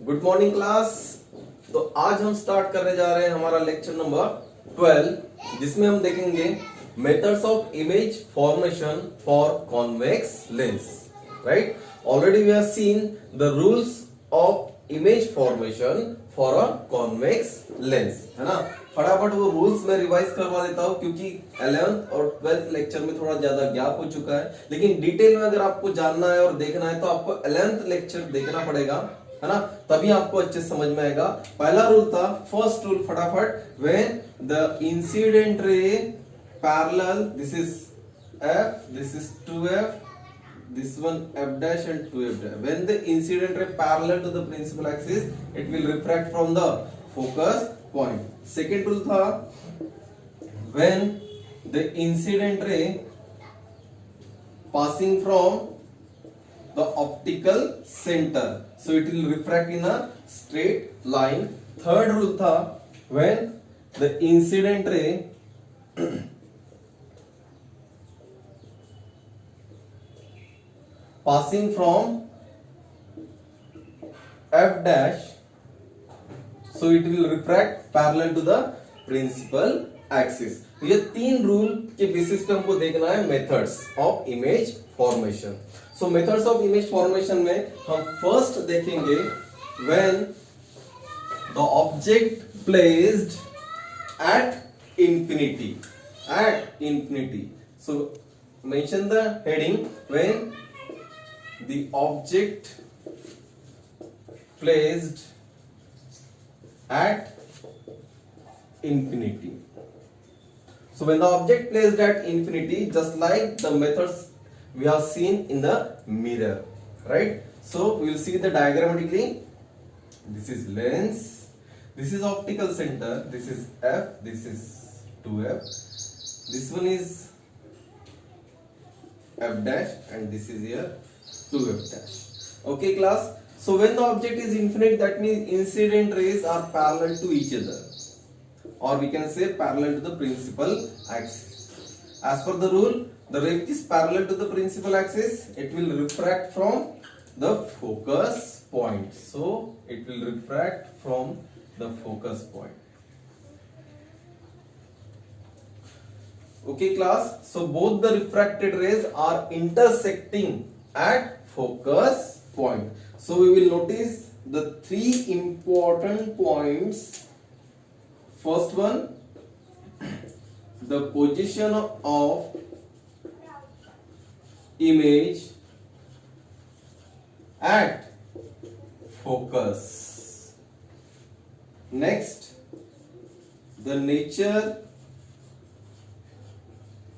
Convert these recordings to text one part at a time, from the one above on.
Good morning class. तो आज हम स्टार्ट करने जा रहे हैं हमारा लेक्चर नंबर 12, जिसमें हम देखेंगे methods of image formation for convex lens. Right, already we have seen the rules of image formation for a convex lens, है ना। फटाफट वो रूल्स में रिवाइज करवा देता हूं, क्योंकि 11th और 12th लेक्चर में थोड़ा ज्यादा गैप हो चुका है। लेकिन डिटेल में अगर आपको जानना है और देखना है तो आपको 11th लेक्चर देखना पड़ेगा, है ना, तभी आपको अच्छे से समझ में आएगा। पहला रूल था, फर्स्ट रूल फटाफट, when the incident ray parallel, this is f, this is 2f, this one f dash and 2f dash. When the incident ray parallel to the principal axis, it will refract from the focus point. Second rule था, when the incident ray passing from the optical center, so it will refract in a straight line. Third rule था, when the incident ray passing from f dash, so it will refract parallel to the principal axis. ये तीन rule के basis पे हमको देखना है methods of image formation. So methods of image formation में हम फर्स्ट देखेंगे when the object placed at infinity, at infinity. So mention the heading, when the object placed at infinity. So when the object placed at infinity, just like the methods we have seen in the mirror, right? So we will see the diagrammatically. This is lens, this is optical center, this is f, this is 2f, this one is f dash, and this is here 2f dash. Okay class, so when the object is infinite, that means incident rays are parallel to each other, or we can say parallel to the principal axis. As per the rule, the ray which is parallel to the principal axis, it will refract from the focus point. So it will refract from the focus point. Okay class, so both the refracted rays are intersecting at focus point. So we will notice the three important points. First one, the position of image at focus. Next, the nature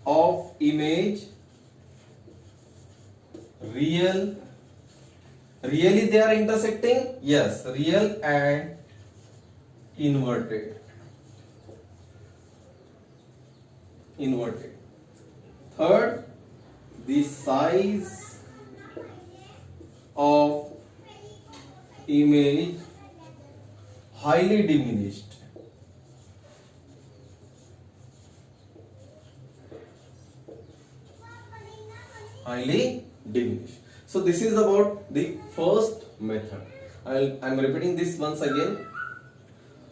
of image, real, really they are intersecting, yes, real and inverted. Third, the size of image highly diminished. So this is about the first method. I'm repeating this once again.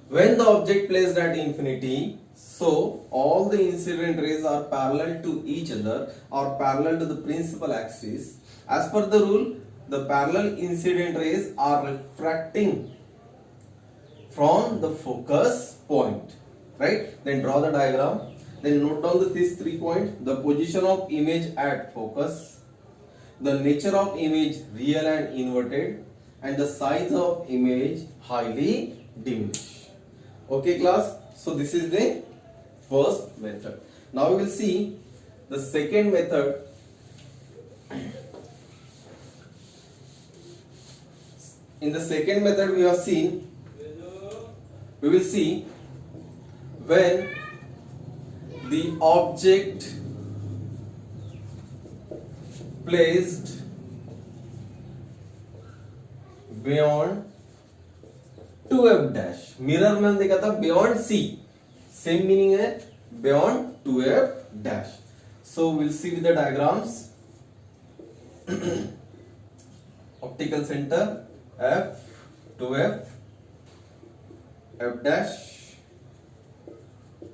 When the object placed at infinity, so all the incident rays are parallel to each other or parallel to the principal axis. As per the rule, the parallel incident rays are refracting from the focus point, right? Then draw the diagram. Then note down these 3 points: the position of image at focus, the nature of image real and inverted, and the size of image highly diminished. Okay class, so this is the first method. Now we will see the second method. In the second method we have seen, we will see when the object placed beyond 2f dash, mirror में हम देखा था beyond c, same meaning है beyond 2f dash. So we'll see with the diagrams. Optical center f, 2f, f dash,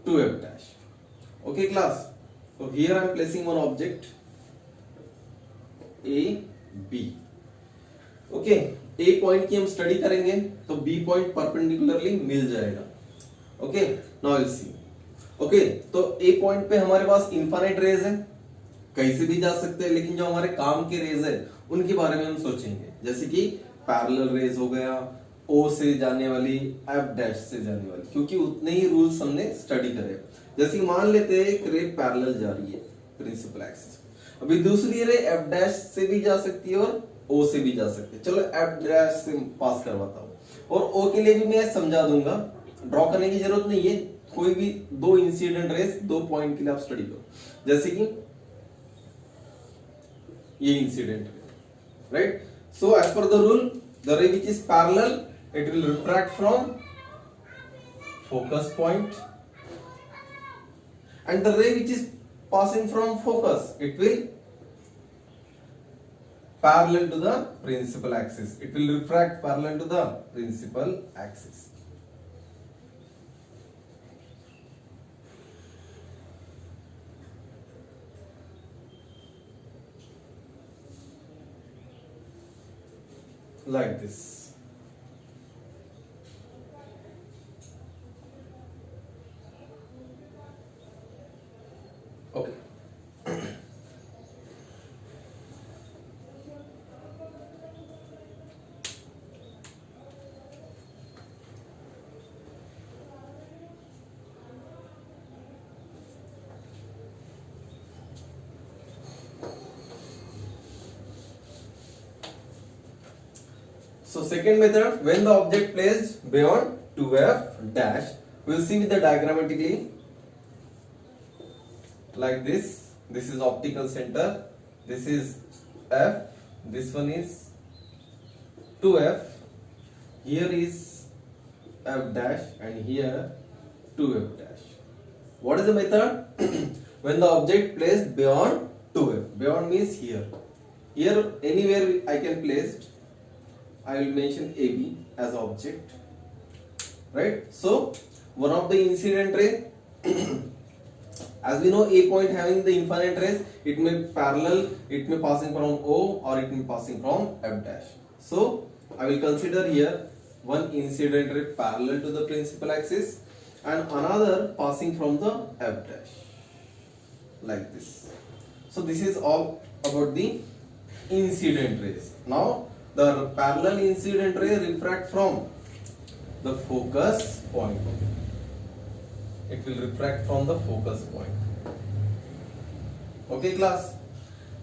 2f dash. Okay class, so here I am placing one object a b. Okay, A point की हम study करेंगे तो B point perpendicularly मिल जाएगा. Okay, now will see. Okay, तो ए point पे हमारे पास infinite raise है, कहीं से भी जा सकते हैं, लेकिन जो हमारे काम के रेज है उनके बारे में हम सोचेंगे. जैसे कि पैरेलल रेज हो गया, ओ से जाने वाली, एफ डैश से जाने वाली, क्योंकि उतने ही रूल्स हमने स्टडी करे. जैसे कि मान लेते हैं एक रे पैरेलल जा रही है प्रिंसिपल एक्सिस, अभी दूसरी रे एफ डैश से भी जा सकती है और ओ से भी जा सकते हैं. चलो एफ डैश से पास करवाता हूं, और ओ के लिए भी मैं समझा दूंगा. ड्रॉ करने की जरूरत नहीं है, कोई भी दो इंसिडेंट रेस दो पॉइंट के लिए आप स्टडी करो. जैसे कि ये incident ray, right. So as per the rule, the ray which is parallel it will refract from focus point, and the ray which is passing from focus it will parallel to the principal axis. It will refract parallel to the principal axis. Like this. Okay. So second method, when the object placed beyond 2f dash, we will see with the diagrammatically like this. This is optical center, this is f, this one is 2f, here is f dash, and here 2f dash. What is the method? When the object placed beyond 2f, beyond means here, here anywhere I can place, I will mention AB as object, right? So one of the incident ray, as we know, A point having the infinite rays, it may parallel, it may passing from O or it may passing from F dash. So I will consider here one incident ray parallel to the principal axis and another passing from the F dash, like this. So this is all about the incident rays. Now the parallel incident ray refract from the focus point. It will refract from the focus point. Okay class.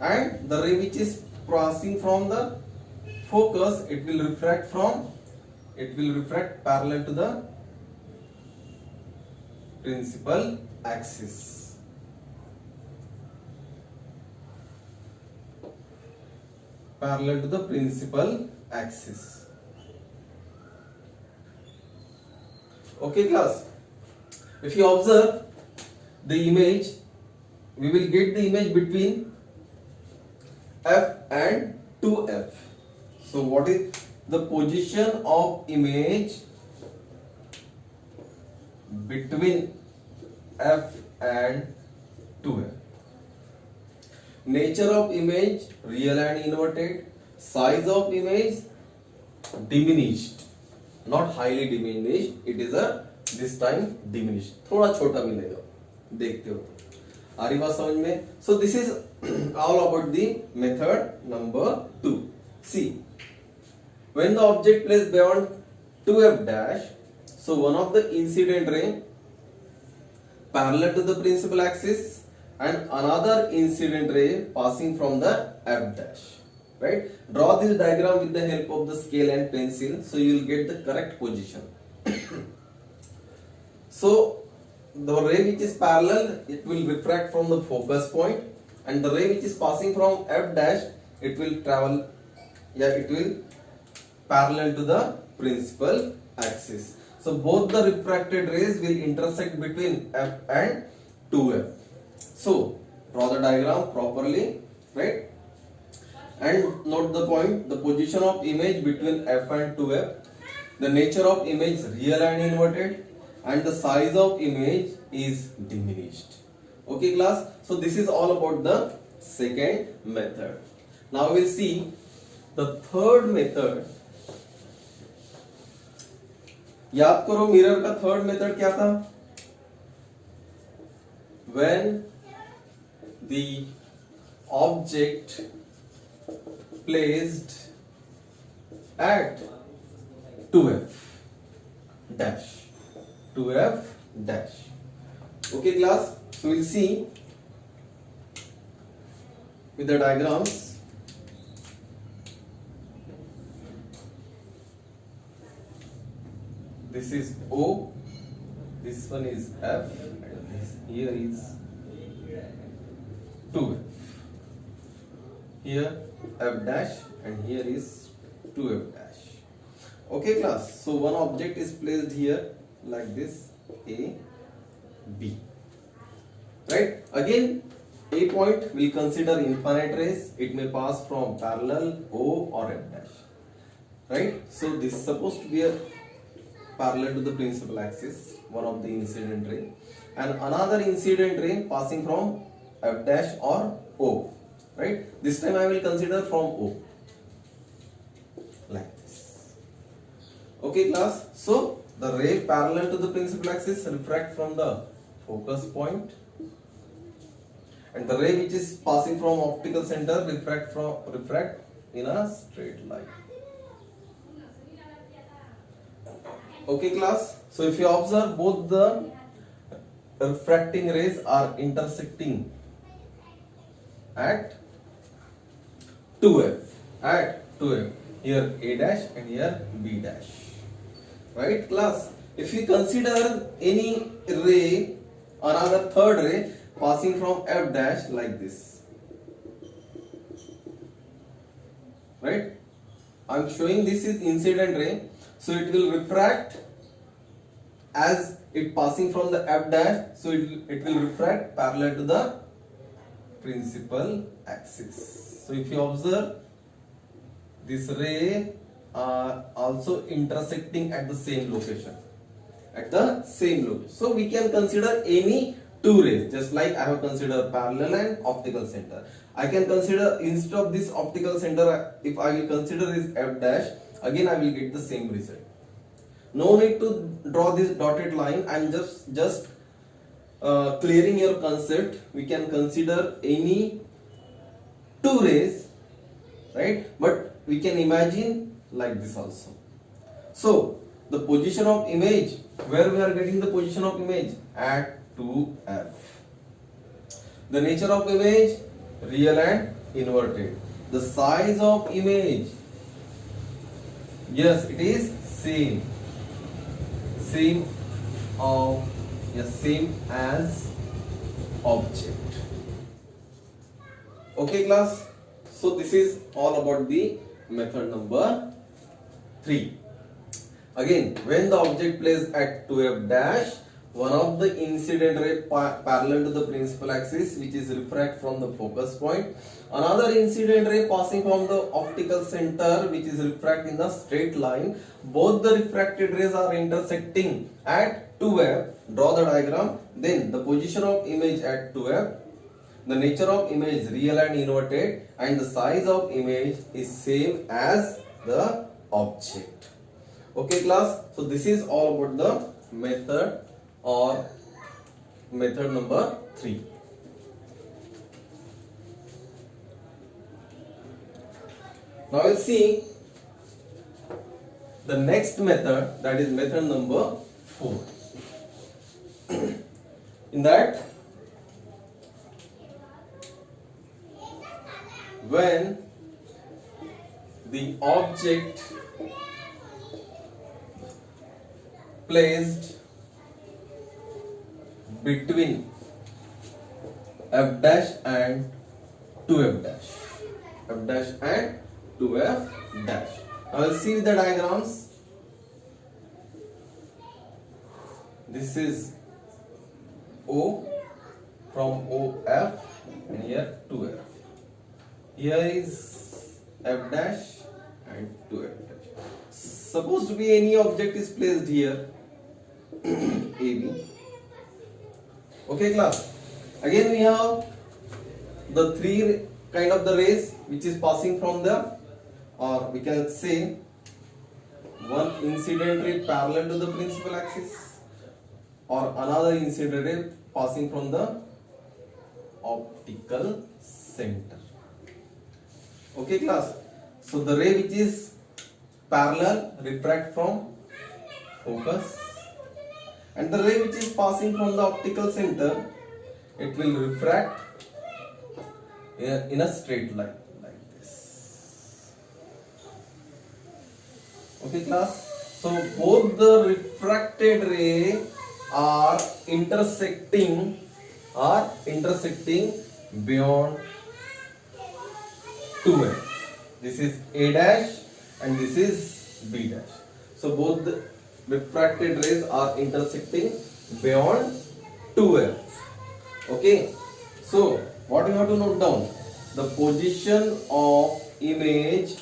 And the ray which is passing from the focus, it will refract parallel to the principal axis. Parallel to the principal axis. Okay class, if you observe the image, we will get the image between f and 2f. So what is the position of image between f and 2f? Nature of image real and inverted, size of image diminished, not highly diminished, it is a this time diminished, थोड़ा छोटा मिलेगा, देखते हो. आ रही बात समझ में? So this is all about the method number 2. See, when the object placed beyond 2f dash, so one of the incident ray parallel to the principal axis and another incident ray passing from the f dash, right? Draw this diagram with the help of the scale and pencil, so you will get the correct position. So the ray which is parallel, it will refract from the focus point, and the ray which is passing from f dash, it will travel, it will parallel to the principal axis. So both the refracted rays will intersect between f and 2f. So draw the diagram properly, right? And note the point, the position of image between f and 2f. The nature of image real and inverted, and the size of image is diminished. Okay class, so this is all about the second method. Now we'll see the third method. याद करो mirror का third method क्या था? When the object placed at 2f dash 2f dash. Okay class, so we'll see with the diagrams. This is O, this one is F, and this here is 2f. Here F dash and here is 2f dash. Okay class, so one object is placed here like this, A, B. Right? Again, A point will consider infinite rays. It may pass from parallel O or F dash. Right? So this is supposed to be a parallel to the principal axis, one of the incident ray, and another incident ray passing from F dash or O. Right? This time I will consider from O. Like this. Okay class, so the ray parallel to the principal axis refract from the focus point, and the ray which is passing from optical center refract in a straight line. Okay class, so if you observe, both the refracting rays are intersecting at 2f, here A dash and here B dash. Right class, if you consider any ray, another third ray passing from F dash like this, right? I am showing this is incident ray, so it will refract as it passing from the F dash, so it will refract parallel to the principal axis. So if you observe, this ray are also intersecting at the same location. So we can consider any two rays, just like I have considered parallel and optical center. I can consider, instead of this optical center, if I will consider this F dash, again I will get the same result. No need to draw this dotted line. I am just clearing your concept. We can consider any two rays, right? But we can imagine like this also. So the position of image, where we are getting the position of image? At 2f. The nature of image, real and inverted. The size of image, yes, it is same as object. Okay class, so this is all about the method number 3. Again, when the object placed at 2f dash, one of the incident ray parallel to the principal axis, which is refract from the focus point, another incident ray passing from the optical center, which is refract in the straight line. Both the refracted rays are intersecting at 2f. Draw the diagram. Then the position of image at 2f, the nature of image real and inverted, and the size of image is same as the object. Okay class, so this is all about the method or method number 3. Now we'll see the next method, that is method number 4. In that, when the object placed between f dash and 2f dash, f dash and 2f dash. Now we'll see the diagrams. This is O, from OF, and here 2f. Here is f dash and 2f dash. Suppose to be any object is placed here, AB. Okay, class. Again, we have the three kind of the rays which is passing from the, or we can say one incident ray parallel to the principal axis, or another incident ray passing from the optical center. Okay, class. So the ray which is parallel refract from focus, and the ray which is passing from the optical center, it will refract in a straight line like this. Okay, class. So both the refracted ray are intersecting beyond 2f. This is A dash and this is B dash. So both the refracted rays are intersecting beyond 2f. Okay. So what you have to note down? The position of image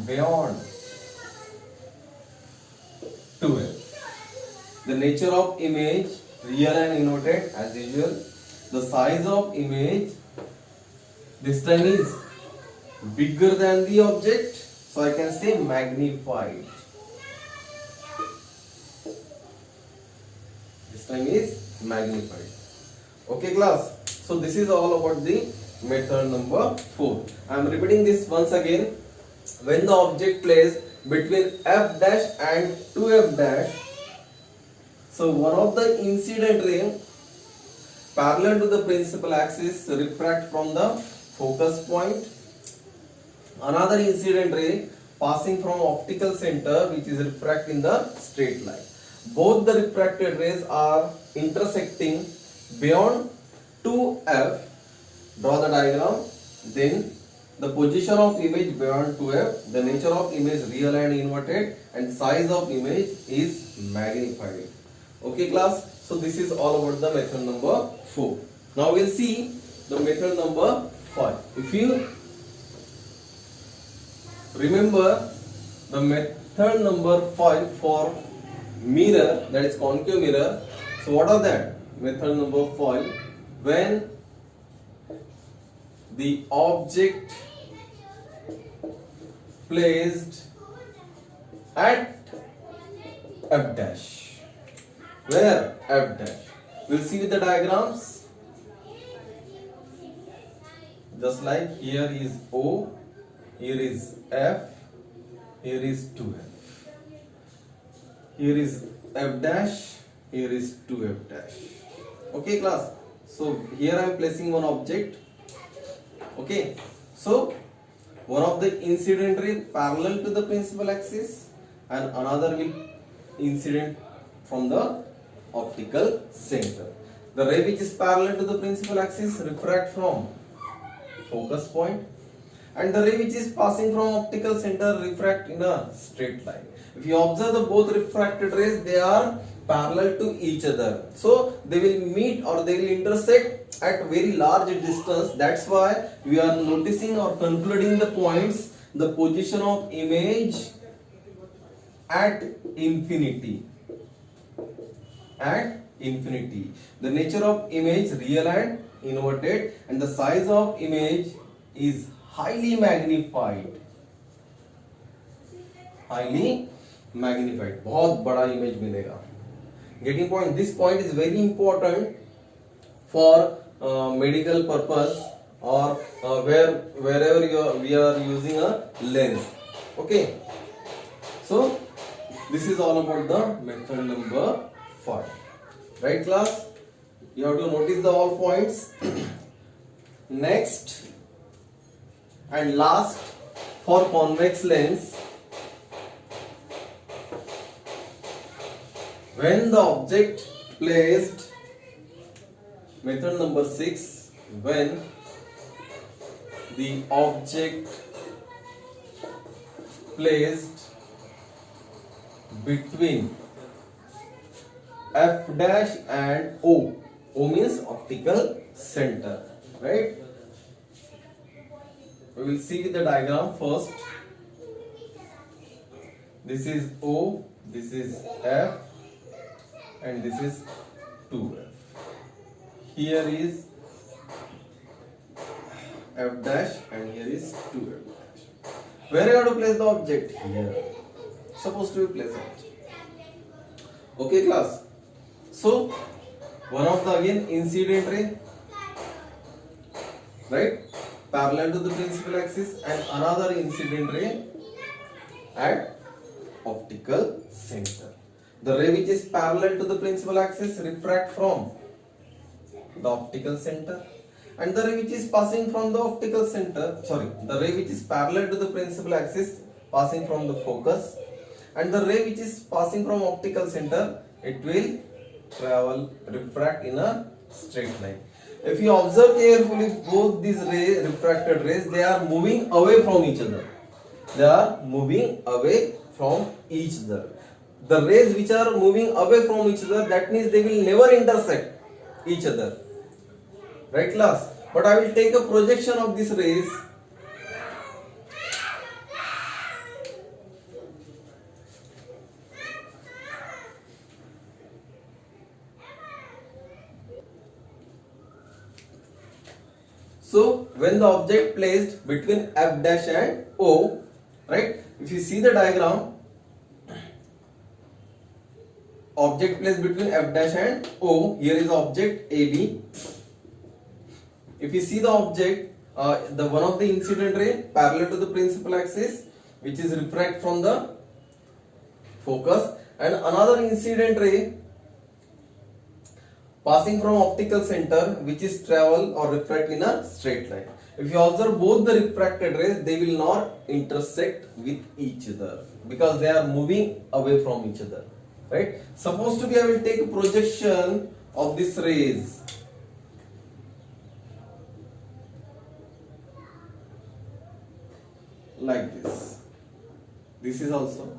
beyond 2f. The nature of image, real and inverted as usual. The size of image this time is bigger than the object, so I can say magnified. This time is magnified. Okay, class. So this is all about the method number 4. I am repeating this once again. When the object placed between f dash and 2f dash, so one of the incident ray parallel to the principal axis refract from the focus point. Another incident ray passing from optical center which is refract in the straight line. Both the refracted rays are intersecting beyond 2f. Draw the diagram. Then the position of image beyond 2f, the nature of image real and inverted, and size of image is magnified. Okay, class. So this is all about the method number 4. Now we'll see the method number 5. If you remember the method number 5 for mirror, that is concave mirror. So what are that? Method number 5, when the object placed at f dash. Where? F dash. We'll see with the diagrams. Just like here is O, here is F, here is 2F. Here is F dash, here is 2F dash. Okay, class. So here I am placing one object. Okay. So one of the incident ray parallel to the principal axis and another will incident from the optical center. The ray which is parallel to the principal axis refract from focus point, and the ray which is passing from optical center refract in a straight line. If you observe the both refracted rays, they are parallel to each other, so they will meet or they will intersect at very large distance. That's why we are noticing or concluding the points, the position of image at infinity, the nature of image real and inverted, and the size of image is highly magnified. बहुत बड़ा image मिलेगा. Getting point? This point is very important for medical purpose or wherever we are using a lens. Okay. So this is all about the method number 5. Right, class? You have to notice the all points. Next and last, for convex lens, when the object placed, method number 6, when the object placed between F dash and O. O means optical center, right? We will see with the diagram first. This is O, this is F, and this is 2F. Here is F dash and here is 2F dash. Where you have to place the object? Here. Supposed to be placed object. Okay, class. So one of the again incident ray, right, parallel to the principal axis, and another incident ray at optical center. The ray which is parallel to the principal axis refract from the optical center, and the ray which is passing from the optical center, the ray which is parallel to the principal axis passing from the focus, and the ray which is passing from optical center, it will refract in a straight line. If you observe carefully, both these refracted rays, they are moving away from each other. They are moving away from each other. The rays which are moving away from each other, that means they will never intersect each other. Right, class? But I will take a projection of these rays. So when the object placed between F dash and O, right? If you see the diagram, object placed between F dash and O, here is object AB. If you see the object, the one of the incident ray parallel to the principal axis, which is refract from the focus, and another incident ray passing from optical center, which is travel or refract in a straight line. If you observe both the refracted rays, they will not intersect with each other because they are moving away from each other. Right? Supposed to be, I will take a projection of these rays. Like this. This is also.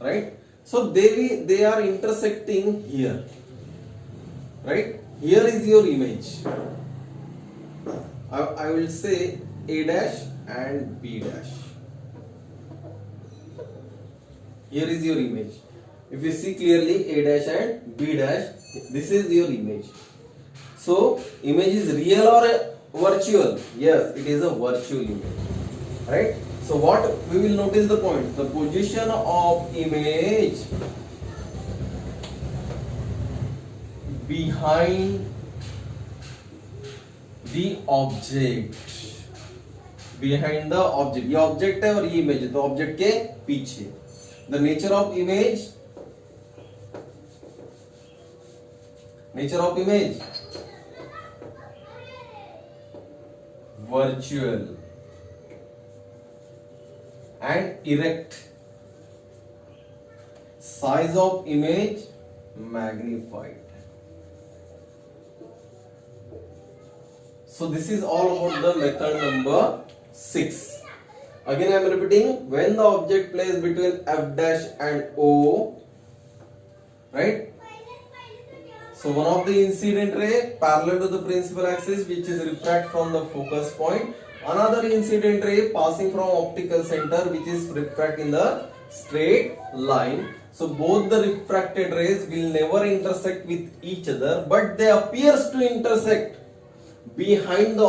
Right? So they are intersecting here. Right? Here is your image. I will say A dash and B dash. Here is your image. If you see clearly A dash and B dash, this is your image. So image is real or virtual? Yes, it is a virtual image. Right? So what we will notice the point, the position of image behind the object, behind the object. ये object है और ये image है, तो object के पीछे. The nature of image, virtual and erect. Size of image magnified. So this is all about the method number 6. Again I am repeating, when the object placed between F dash and O, right? So one of the incident ray parallel to the principal axis, which is refract from the focus point. Another incident ray passing from optical center, which is refract in the straight line. So both the refracted rays will never intersect with each other, but they appears to intersect behind the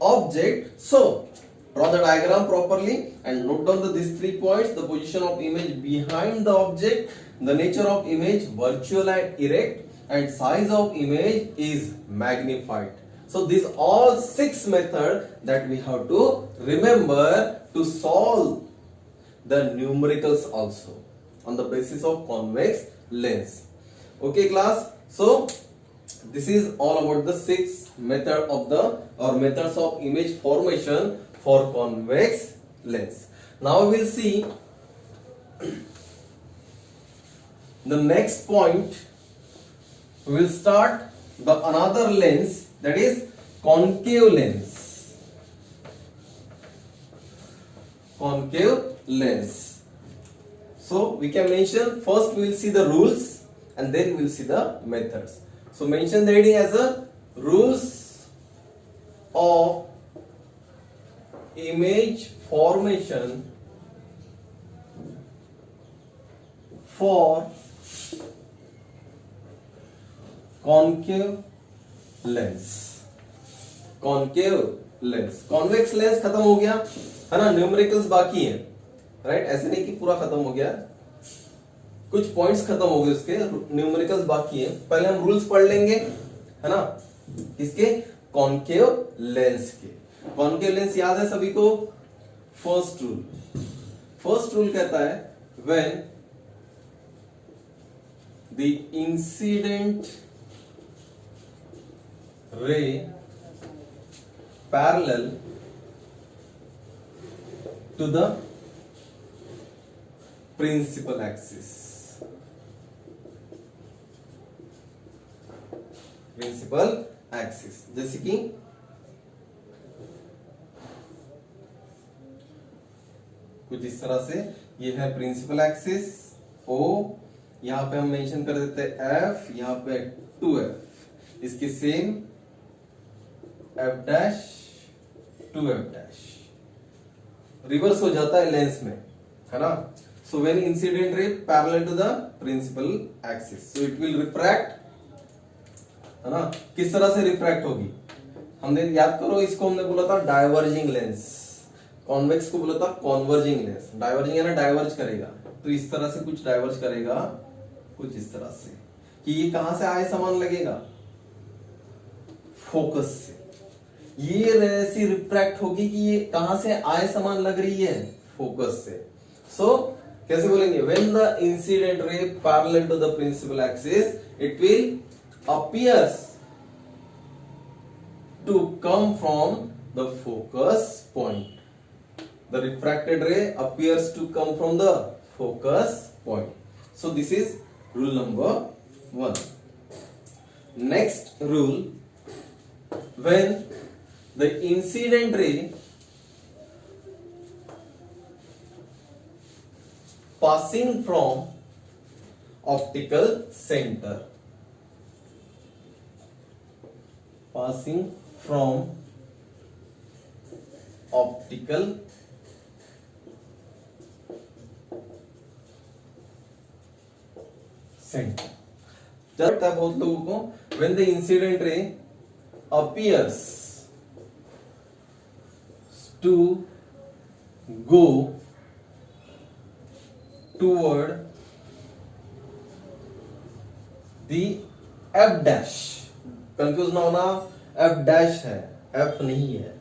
object. So draw the diagram properly and note down these 3 points: the position of image behind the object, the nature of image virtual and erect, and size of image is magnified. So these all 6 methods that we have to remember to solve the numericals also on the basis of convex lens. Okay, class. So this is all about the 6 method of methods of image formation for convex lens. Now we will see the next point. We will start the another lens, that is concave lens. Concave lens. So we can mention, first we will see the rules and then we will see the methods. So mention the heading as a rules of image formation for concave lens. Concave lens, convex lens खत्म हो गया है ना, numericals बाकी है, right? ऐसे नहीं कि पूरा खत्म हो गया, कुछ पॉइंट्स खत्म हो गए उसके, न्यूमेरिकल्स बाकी है। पहले हम रूल्स पढ़ लेंगे, है ना, इसके कॉन्केव लेंस के। कॉन्केव लेंस याद है सभी को? फर्स्ट रूल कहता है व्हेन द इंसिडेंट रे parallel to the principal axis. Principal axis जैसे कि कुछ इस तरह से, ये है प्रिंसिपल एक्सिस O, यहां पे हम मेंशन कर देते हैं F, यहां पे 2F, इसके same F dash 2F dash reverse हो जाता है लेंस में, है ना। So when incident ray parallel to the principal axis, so it will refract, है ना। किस तरह से रिफ्रैक्ट होगी? हमने याद करो, इसको हमने बोला था डाइवर्जिंग लेंस, कॉन्वेक्स को बोला था कॉन्वर्जिंग लेंस। डाइवर्जिंग है ना, डाइवर्ज करेगा, तो इस तरह से कुछ डाइवर्ज करेगा, कुछ इस तरह से, कि ये कहां से आए समान लगेगा? फोकस से। ये ऐसी रिफ्रैक्ट होगी कि ये कहां से आए समान लग रही है? फोकस से। सो कैसे बोलेंगे? When the incident ray parallel to the principal axis, it will appears to come from the focus point. The refracted ray appears to come from the focus point. So this is rule number 1. Next rule, when the incident ray passing from optical center, passing from optical center. जब तक बहुत लोगों को, when the incident ray appears to go toward the F dash, confuse ना होना, F dash है, F नहीं है,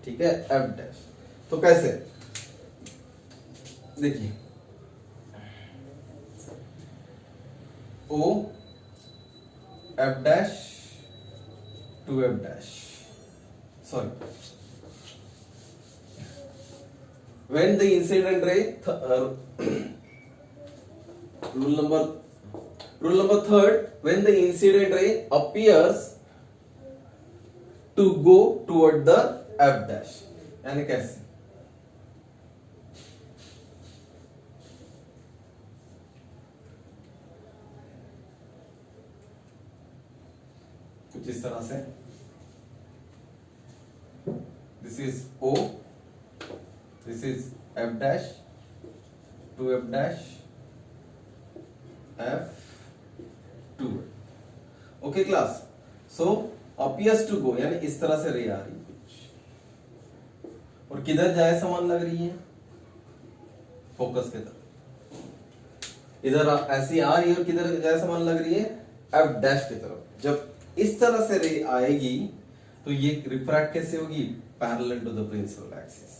ठीक है, F dash. तो कैसे? देखिए, O F dash to F dash, sorry, when the incident ray rule number 3, when the incident ray appears to go toward the F dash, यानी कैसे? कुछ इस तरह से, this is O, this is F dash to F dash, F to. Okay class? So appears to go यानी इस तरह से रे आ रही कुछ, और किधर जाए समान लग रही है? फोकस की तरफ। इधर ऐसी आ रही है और किधर जाए समान लग रही है? F डैश की तरफ। जब इस तरह से रे आएगी तो ये रिफ्रैक्ट कैसे होगी? Parallel to the principal axis.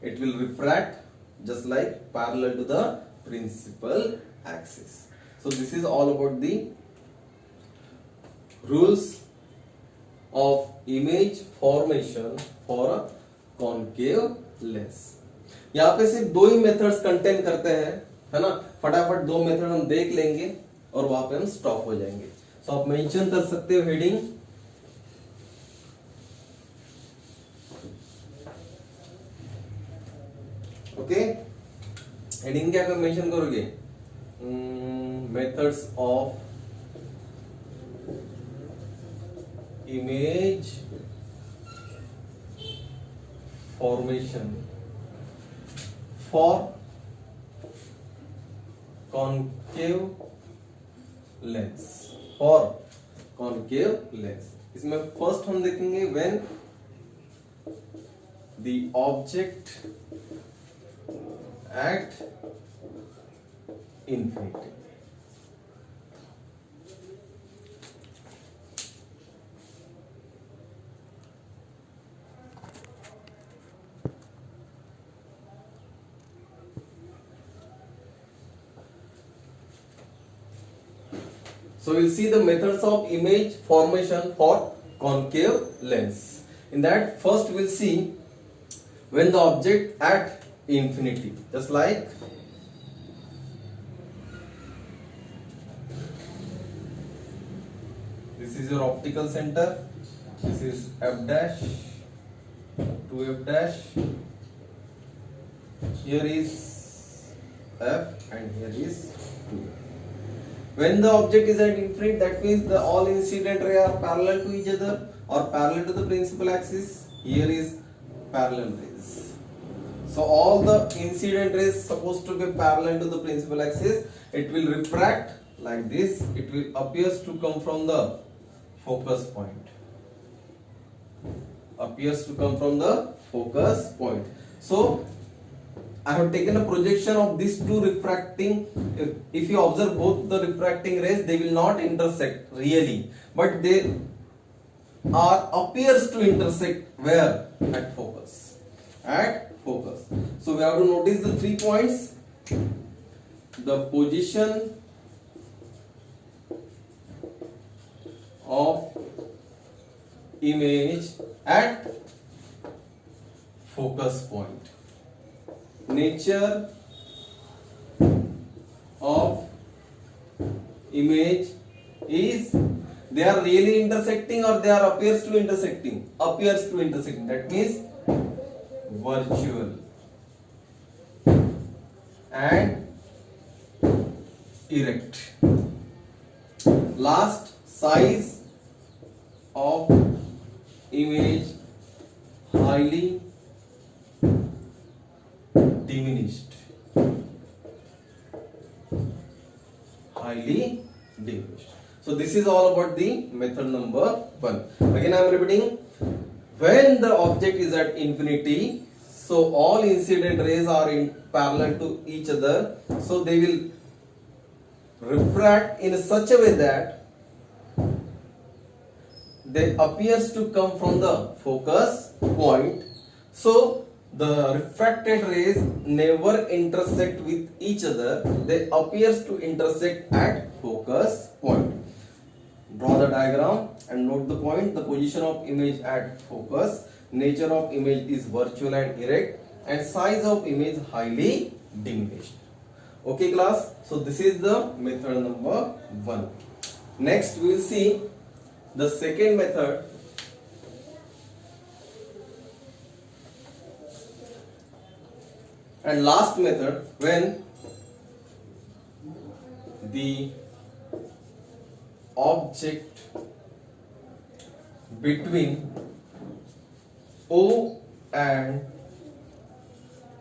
It will refract just like parallel to the principal axis. So this is all about the rules of image formation for a concave lens. यहां पे सिर्फ 2 ही मेथड्स कंटेन करते हैं, है ना. फटाफट 2 method हम देख लेंगे और वहां पे हम स्टॉप हो जाएंगे. तो आप मेंशन कर सकते हो हेडिंग, ओके. हेडिंग क्या मेंशन करोगे? Methods of image formation for concave lens, for concave lens। इसमें फर्स्ट हम देखेंगे when the object at infinity, so we'll see the methods of image formation for concave lens. In that, first we'll see when the object at infinity, just like this is your optical center, this is f dash to f dash, here is f and here is 2. When the object is at infinity, that means the all incident rays are parallel to each other or parallel to the principal axis. Here is parallel rays. So all the incident rays supposed to be parallel to the principal axis. It will refract like this. It will appears to come from the focus point. Appears to come from the focus point. So I have taken a projection of these two refracting. If you observe both the refracting rays, they will not intersect really, but they are appears to intersect where? At focus. At focus. So we have to notice the 3 points: the position of image at focus point, nature of image is they are really intersecting or they are appears to intersecting. Appears to intersecting, that means virtual and erect. Last, size of image highly diminished. Highly diminished. So this is all about the method number 1. Again I am repeating, when the object is at infinity, so all incident rays are in parallel to each other, so they will refract in such a way that they appears to come from the focus point. So the refracted rays never intersect with each other, they appears to intersect at focus point. Draw the diagram and note the point: the position of image at focus, nature of image is virtual and erect, and size of image highly diminished. Okay class, so this is the method number 1. Next we will see the second method, and last method, when the object between O and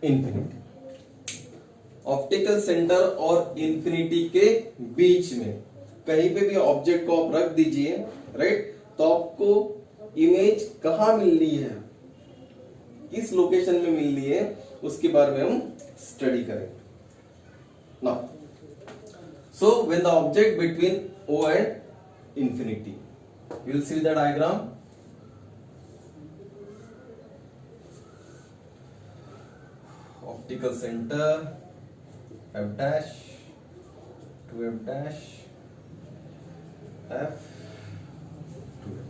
infinity, optical centre और infinity के बीच में कहीं पे भी object को आप रख दीजिए, राइट, तो आपको इमेज कहाँ मिल रही है, किस लोकेशन में मिल रही है, उसके बारे में हम स्टडी करेंगे। Now so when the object between O and infinity, you will see the diagram. Optical center f dash to f dash f to f,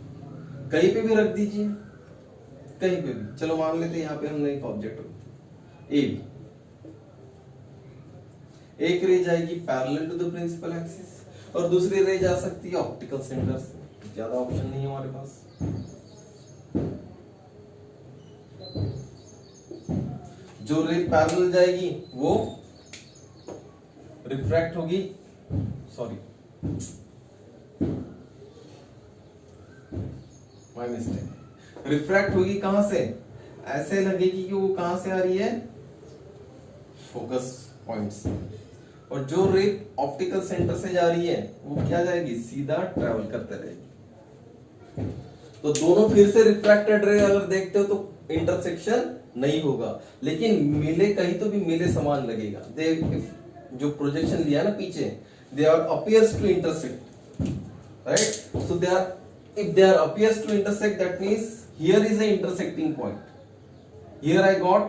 कहीं पे भी रख दीजिए, कहीं पे भी। चलो मान लेते हैं यहाँ पे हमने एक ऑब्जेक्ट ए बी, एक रे जाएगी parallel to the principal axis और दूसरी रे जा सकती है ऑप्टिकल सेंटर से। ज्यादा ऑप्शन नहीं है हमारे पास। जो रे पैरेलल जाएगी वो रिफ्रैक्ट होगी, सॉरी माय मिस्टेक, रिफ्रैक्ट होगी कहां से? ऐसे लगेगी कि वो कहां से आ रही है, फोकस पॉइंट से, और जो रे ऑप्टिकल सेंटर से जा रही है वो क्या जाएगी, सीधा ट्रेवल करते रहेगी। तो दोनों फिर से रिफ्रैक्टेड रे अगर देखते हो तो इंटरसेक्शन नहीं होगा, लेकिन मिले कहीं तो भी मिले समान लगेगा। दे जो प्रोजेक्शन लिया ना पीछे, they are appears to intersect, right. So they are, if they are appears to intersect, that means here is a intersecting point. Here I got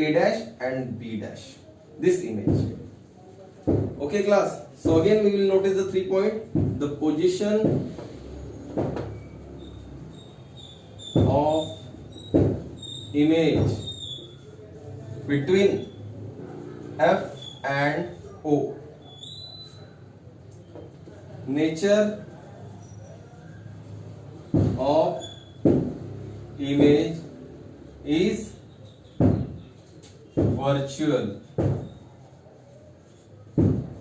A dash and B dash, this image. Okay class, so again we will notice the 3 point, the position of image between F and O, nature of image is virtual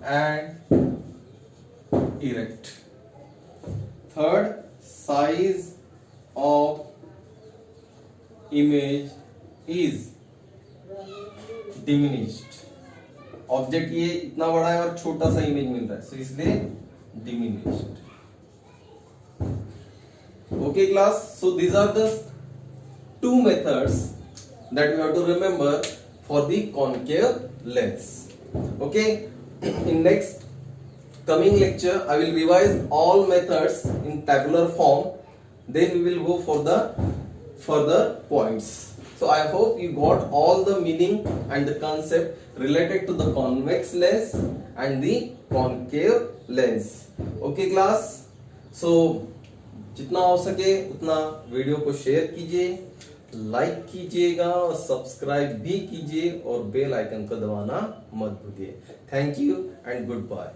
and erect. Third, size of image is diminished. Object ये इतना बड़ा है और छोटा सा image मिल रहा है, सो इसलिए diminished. Okay class, so these are the two methods that we have to remember for the concave lens. Okay, in next coming lecture I will revise all methods in tabular form, then we will go for the further points. So I hope you got all the meaning and the concept related to the convex lens and the concave lens. Okay class, so जितना हो सके उतना video को share कीजिए, like कीजिएगा और subscribe भी कीजिए और बेल आइकन को दबाना मत भूलिए। Thank you and good bye.